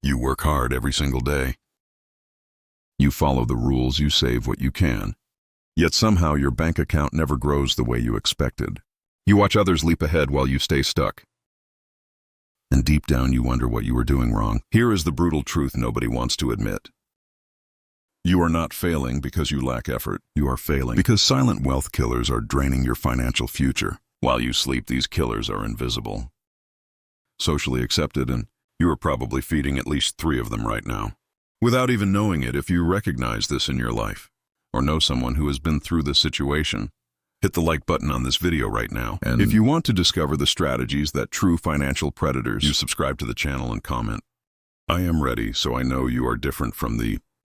You work hard every single day. You follow the rules, you save what you can. Yet somehow your bank account never grows the way you expected. You watch others leap ahead while you stay stuck. And deep down you wonder what you were doing wrong. Here is the brutal truth nobody wants to admit. You are not failing because you lack effort. You are failing because silent wealth killers are draining your financial future. While you sleep, these killers are invisible, socially accepted, and you are probably feeding at least 3 of them right now. Without even knowing it, if you recognize this in your life, or know someone who has been through this situation, hit the like button on this video right now. And if you want to discover the strategies that true financial predators use, subscribe to the channel and comment. I am ready, so I know you are different from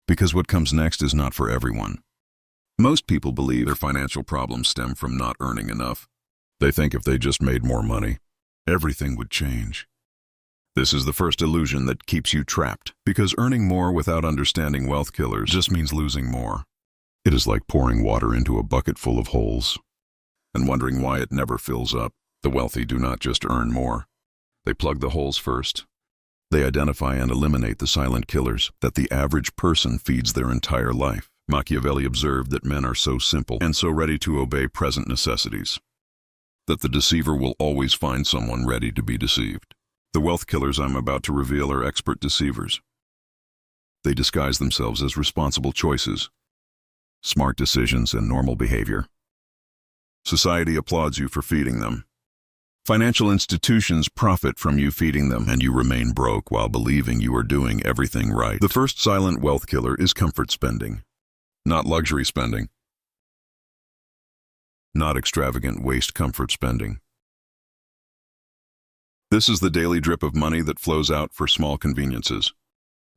because what comes next is not for everyone. Most people believe their financial problems stem from not earning enough. They think if they just made more money, everything would change. This is the first illusion that keeps you trapped, because earning more without understanding wealth killers just means losing more. It is like pouring water into a bucket full of holes and wondering why it never fills up. The wealthy do not just earn more. They plug the holes first. They identify and eliminate the silent killers that the average person feeds their entire life. Machiavelli observed that men are so simple and so ready to obey present necessities that the deceiver will always find someone ready to be deceived. The wealth killers I'm about to reveal are expert deceivers. They disguise themselves as responsible choices, smart decisions, and normal behavior. Society applauds you for feeding them. Financial institutions profit from you feeding them, and you remain broke while believing you are doing everything right. The first silent wealth killer is comfort spending, not luxury spending, not extravagant waste comfort spending. This is the daily drip of money that flows out for small conveniences,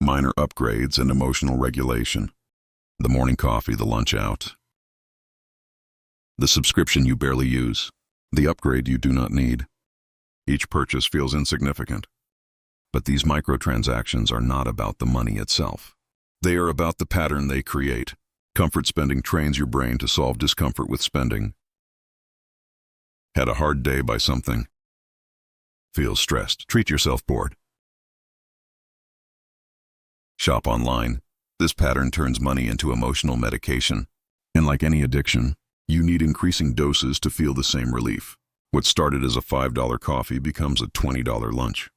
minor upgrades, and emotional regulation. The morning coffee, the lunch out, the subscription you barely use, the upgrade you do not need. Each purchase feels insignificant. But these microtransactions are not about the money itself. They are about the pattern they create. Comfort spending trains your brain to solve discomfort with spending. Had a hard day by something. Feel stressed. Treat yourself bored. Shop online. This pattern turns money into emotional medication. And like any addiction, you need increasing doses to feel the same relief. What started as a $5 coffee becomes a $20 lunch,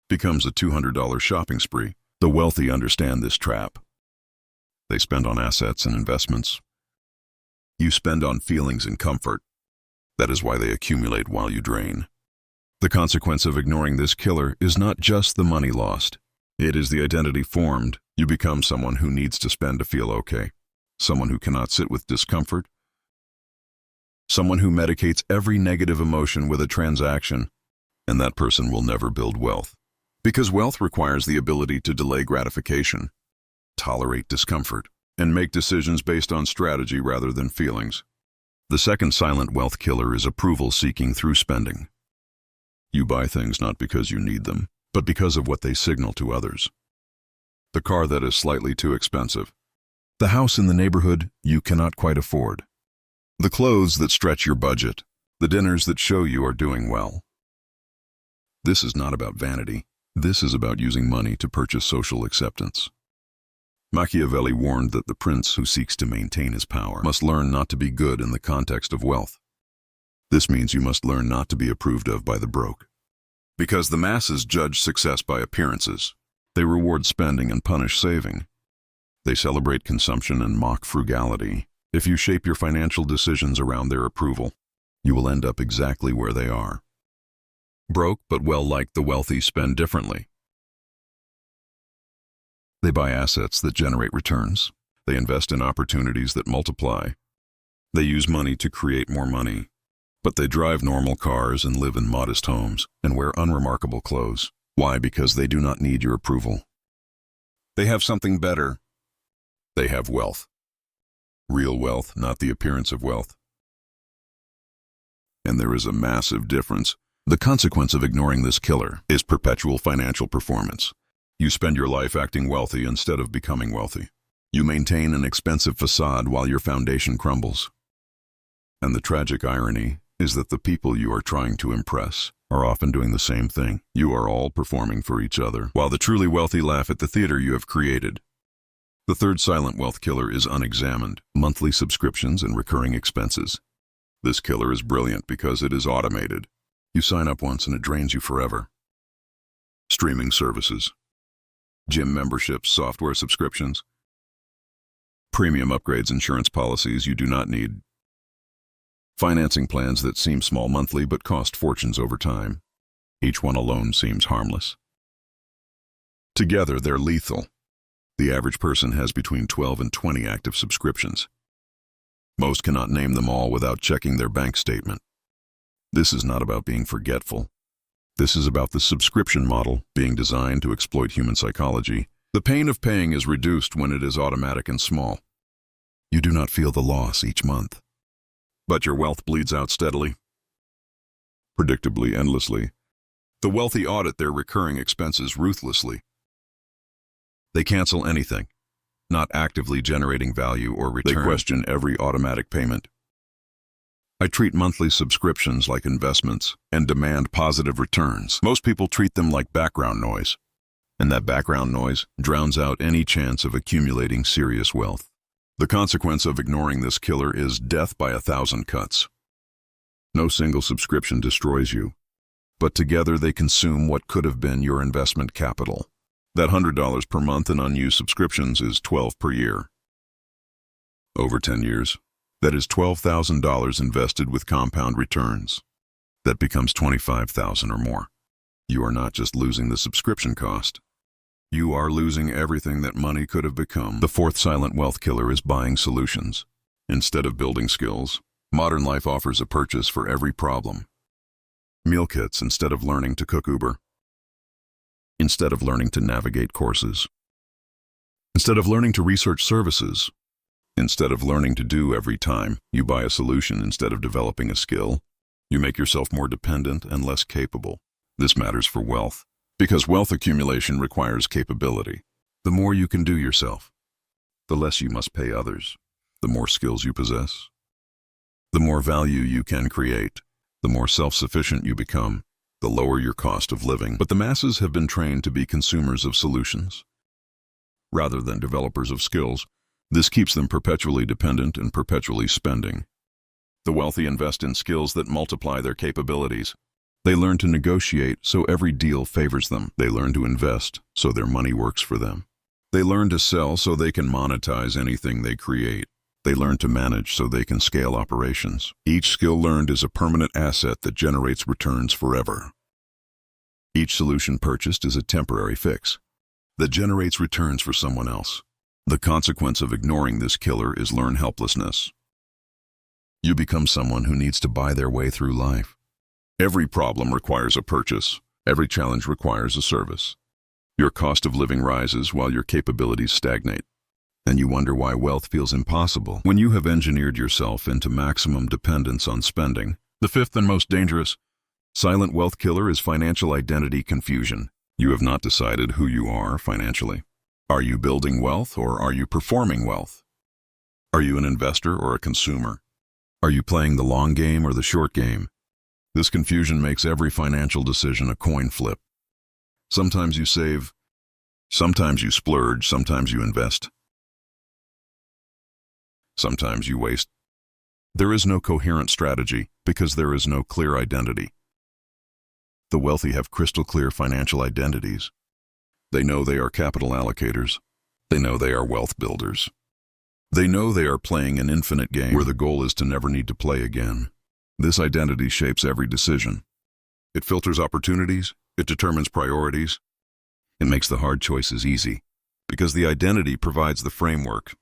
becomes a $200 shopping spree. The wealthy understand this trap. They spend on assets and investments. You spend on feelings and comfort. That is why they accumulate while you drain. The consequence of ignoring this killer is not just the money lost. It is the identity formed. You become someone who needs to spend to feel okay, someone who cannot sit with discomfort, someone who medicates every negative emotion with a transaction, and that person will never build wealth. Because wealth requires the ability to delay gratification, tolerate discomfort, and make decisions based on strategy rather than feelings. The second silent wealth killer is approval seeking through spending. You buy things not because you need them, but because of what they signal to others. The car that is slightly too expensive. The house in the neighborhood you cannot quite afford. The clothes that stretch your budget. The dinners that show you are doing well. This is not about vanity. This is about using money to purchase social acceptance. Machiavelli warned that the prince who seeks to maintain his power must learn not to be good in the context of wealth. This means you must learn not to be approved of by the broke. Because the masses judge success by appearances. They reward spending and punish saving. They celebrate consumption and mock frugality. If you shape your financial decisions around their approval, you will end up exactly where they are. Broke but well-liked, the wealthy spend differently. They buy assets that generate returns. They invest in opportunities that multiply. They use money to create more money. But they drive normal cars and live in modest homes and wear unremarkable clothes. Why? Because they do not need your approval. They have something better. They have wealth. Real wealth, not the appearance of wealth. And there is a massive difference. The consequence of ignoring this killer is perpetual financial performance. You spend your life acting wealthy instead of becoming wealthy. You maintain an expensive facade while your foundation crumbles. And the tragic irony is that the people you are trying to impress are often doing the same thing. You are all performing for each other, while the truly wealthy laugh at the theater you have created. The third silent wealth killer is unexamined: monthly subscriptions and recurring expenses. This killer is brilliant because it is automated. You sign up once and it drains you forever. Streaming services, gym memberships, software subscriptions, premium upgrades, insurance policies you do not need, financing plans that seem small monthly but cost fortunes over time. Each one alone seems harmless. Together, they're lethal. The average person has between 12 and 20 active subscriptions. Most cannot name them all without checking their bank statement. This is not about being forgetful. This is about the subscription model being designed to exploit human psychology. The pain of paying is reduced when it is automatic and small. You do not feel the loss each month, but your wealth bleeds out steadily, predictably, endlessly. The wealthy audit their recurring expenses ruthlessly. They cancel anything not actively generating value or return. They question every automatic payment. I treat monthly subscriptions like investments and demand positive returns. Most people treat them like background noise, and that background noise drowns out any chance of accumulating serious wealth. The consequence of ignoring this killer is death by 1,000 cuts. No single subscription destroys you, but together they consume what could have been your investment capital. That $100 per month in unused subscriptions is $12 per year. Over 10 years, that is $12,000 invested with compound returns. That becomes $25,000 or more. You are not just losing the subscription cost. You are losing everything that money could have become. The fourth silent wealth killer is buying solutions. Instead of building skills, modern life offers a purchase for every problem. Meal kits instead of learning to cook Uber. Instead of learning to navigate courses. Instead of learning to research services. Instead of learning to do every time you buy a solution instead of developing a skill, you make yourself more dependent and less capable. This matters for wealth, because wealth accumulation requires capability. The more you can do yourself, the less you must pay others. The more skills you possess, the more value you can create. The more self-sufficient you become, the lower your cost of living. But the masses have been trained to be consumers of solutions, rather than developers of skills. This keeps them perpetually dependent and perpetually spending. The wealthy invest in skills that multiply their capabilities. They learn to negotiate so every deal favors them. They learn to invest so their money works for them. They learn to sell so they can monetize anything they create. They learn to manage so they can scale operations. Each skill learned is a permanent asset that generates returns forever. Each solution purchased is a temporary fix that generates returns for someone else. The consequence of ignoring this killer is learned helplessness. You become someone who needs to buy their way through life. Every problem requires a purchase. Every challenge requires a service. Your cost of living rises while your capabilities stagnate. And you wonder why wealth feels impossible when you have engineered yourself into maximum dependence on spending. The fifth and most dangerous silent wealth killer is financial identity confusion. You have not decided who you are financially. Are you building wealth or are you performing wealth? Are you an investor or a consumer? Are you playing the long game or the short game? This confusion makes every financial decision a coin flip. Sometimes you save, sometimes you splurge, sometimes you invest. Sometimes you waste. There is no coherent strategy because there is no clear identity. The wealthy have crystal clear financial identities. They know they are capital allocators. They know they are wealth builders. They know they are playing an infinite game where the goal is to never need to play again. This identity shapes every decision. It filters opportunities. It determines priorities. It makes the hard choices easy because the identity provides the framework.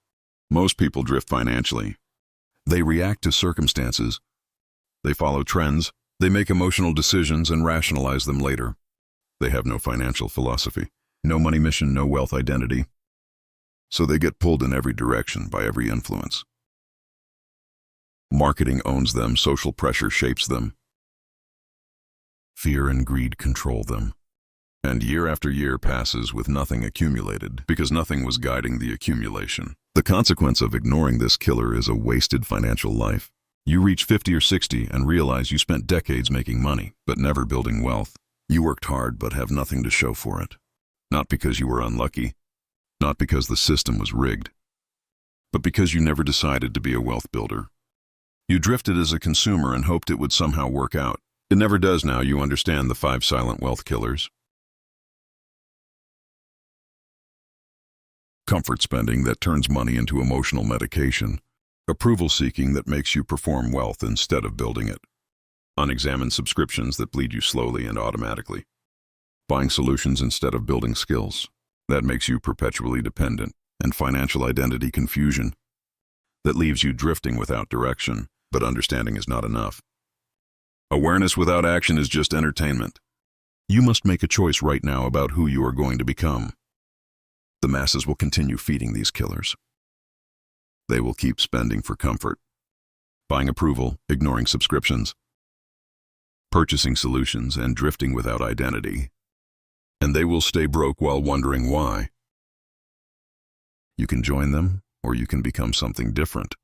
Most people drift financially. They react to circumstances. They follow trends. They make emotional decisions and rationalize them later. They have no financial philosophy, no money mission, no wealth identity. So they get pulled in every direction by every influence. Marketing owns them. Social pressure shapes them. Fear and greed control them. And year after year passes with nothing accumulated because nothing was guiding the accumulation. The consequence of ignoring this killer is a wasted financial life. You reach 50 or 60 and realize you spent decades making money, but never building wealth. You worked hard but have nothing to show for it. Not because you were unlucky, not because the system was rigged, but because you never decided to be a wealth builder. You drifted as a consumer and hoped it would somehow work out. It never does. Now you understand the 5 silent wealth killers. Comfort spending that turns money into emotional medication. Approval seeking that makes you perform wealth instead of building it. Unexamined subscriptions that bleed you slowly and automatically. Buying solutions instead of building skills. That makes you perpetually dependent. And financial identity confusion. That leaves you drifting without direction, but understanding is not enough. Awareness without action is just entertainment. You must make a choice right now about who you are going to become. The masses will continue feeding these killers. They will keep spending for comfort, buying approval, ignoring subscriptions, purchasing solutions, and drifting without identity. And they will stay broke while wondering why. You can join them, or you can become something different.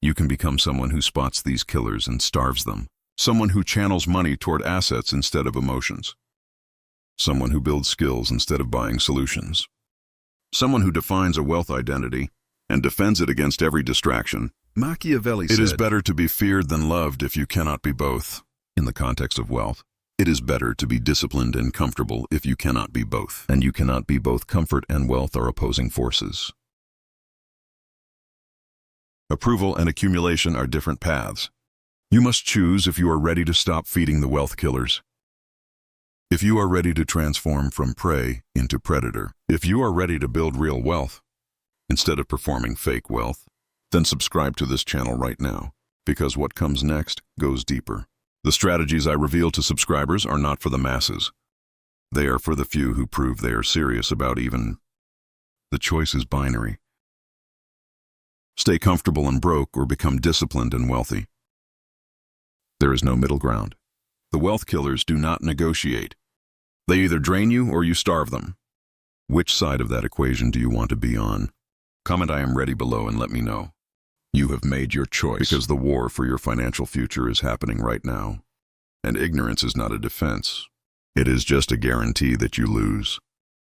You can become someone who spots these killers and starves them. Someone who channels money toward assets instead of emotions. Someone who builds skills instead of buying solutions. Someone who defines a wealth identity and defends it against every distraction. Machiavelli said, "It is better to be feared than loved if you cannot be both." In the context of wealth, it is better to be disciplined and comfortable if you cannot be both. And you cannot be both. Comfort and wealth are opposing forces. Approval and accumulation are different paths. You must choose if you are ready to stop feeding the wealth killers. If you are ready to transform from prey into predator. If you are ready to build real wealth instead of performing fake wealth, then subscribe to this channel right now, because what comes next goes deeper. The strategies I reveal to subscribers are not for the masses. They are for the few who prove they are serious about even. The choice is binary. Stay comfortable and broke or become disciplined and wealthy. There is no middle ground. The wealth killers do not negotiate. They either drain you or you starve them. Which side of that equation do you want to be on? Comment "I am ready" below and let me know. You have made your choice, because the war for your financial future is happening right now. And ignorance is not a defense. It is just a guarantee that you lose.